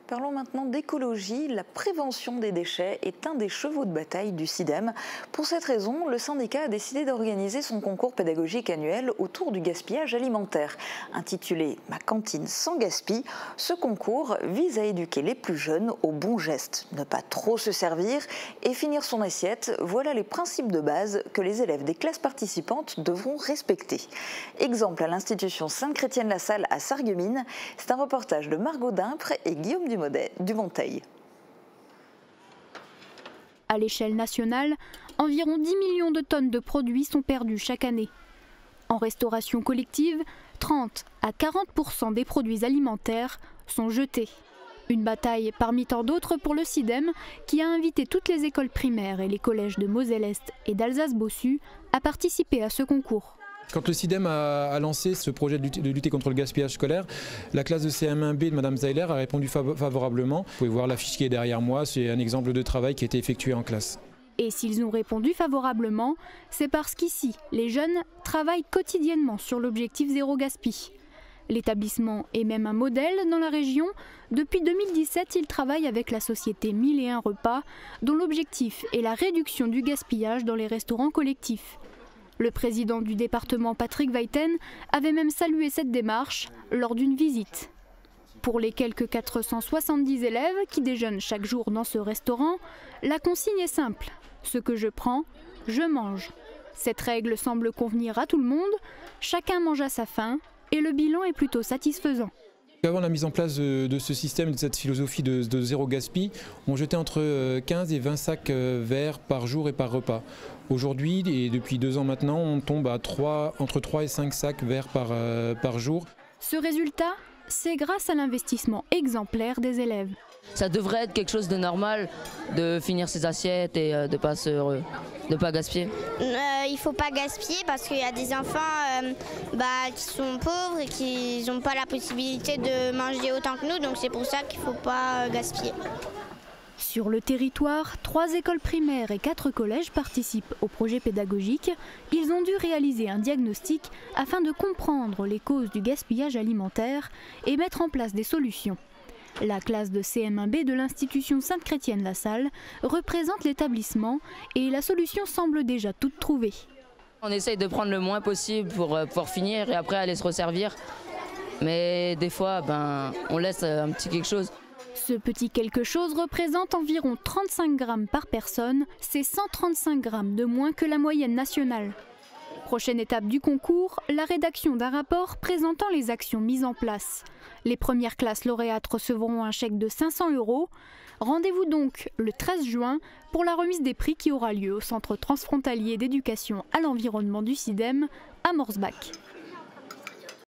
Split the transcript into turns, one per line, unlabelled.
Parlons maintenant d'écologie. La prévention des déchets est un des chevaux de bataille du CIDEM. Pour cette raison, le syndicat a décidé d'organiser son concours pédagogique annuel autour du gaspillage alimentaire. Intitulé « Ma cantine sans gaspille », ce concours vise à éduquer les plus jeunes aux bons gestes. Ne pas trop se servir et finir son assiette, voilà les principes de base que les élèves des classes participantes devront respecter. Exemple à l'institution Sainte-Chrétienne-la-Salle à Sarreguemines, c'est un reportage de Margot Dimpre et Guillaume Dumonteil.
À l'échelle nationale, environ 10 millions de tonnes de produits sont perdus chaque année. En restauration collective, 30 à 40% des produits alimentaires sont jetés. Une bataille parmi tant d'autres pour le CIDEM qui a invité toutes les écoles primaires et les collèges de Moselle-Est et d'Alsace-Bossu à participer à ce concours.
Quand le CIDEM a lancé ce projet de lutter contre le gaspillage scolaire, la classe de CM1B de Mme Zeiler a répondu favorablement. Vous pouvez voir l'affiche qui est derrière moi, c'est un exemple de travail qui a été effectué en classe.
Et s'ils ont répondu favorablement, c'est parce qu'ici, les jeunes travaillent quotidiennement sur l'objectif zéro gaspille. L'établissement est même un modèle dans la région. Depuis 2017, il travaille avec la société 1001 Repas, dont l'objectif est la réduction du gaspillage dans les restaurants collectifs. Le président du département, Patrick Weiten, avait même salué cette démarche lors d'une visite. Pour les quelques 470 élèves qui déjeunent chaque jour dans ce restaurant, la consigne est simple. Ce que je prends, je mange. Cette règle semble convenir à tout le monde, chacun mange à sa faim et le bilan est plutôt satisfaisant.
Avant la mise en place de ce système, de cette philosophie de zéro gaspille, on jetait entre 15 et 20 sacs verts par jour et par repas. Aujourd'hui, et depuis 2 ans maintenant, on tombe à entre 3 et 5 sacs verts par jour.
Ce résultat, c'est grâce à l'investissement exemplaire des élèves.
Ça devrait être quelque chose de normal de finir ses assiettes et de pas gaspiller.
Il ne faut pas gaspiller parce qu'il y a des enfants qui sont pauvres et qui n'ont pas la possibilité de manger autant que nous, donc c'est pour ça qu'il ne faut pas gaspiller.
Sur le territoire, 3 écoles primaires et 4 collèges participent au projet pédagogique. Ils ont dû réaliser un diagnostic afin de comprendre les causes du gaspillage alimentaire et mettre en place des solutions. La classe de CM1B de l'institution Sainte-Chrétienne-la-Salle représente l'établissement et la solution semble déjà toute trouvée.
On essaye de prendre le moins possible pour pouvoir finir et après aller se resservir. Mais des fois, on laisse un petit quelque chose.
Ce petit quelque chose représente environ 35 grammes par personne, c'est 135 grammes de moins que la moyenne nationale. Prochaine étape du concours, la rédaction d'un rapport présentant les actions mises en place. Les premières classes lauréates recevront un chèque de 500 €. Rendez-vous donc le 13 juin pour la remise des prix qui aura lieu au Centre transfrontalier d'éducation à l'environnement du CIDEM à Morsbach.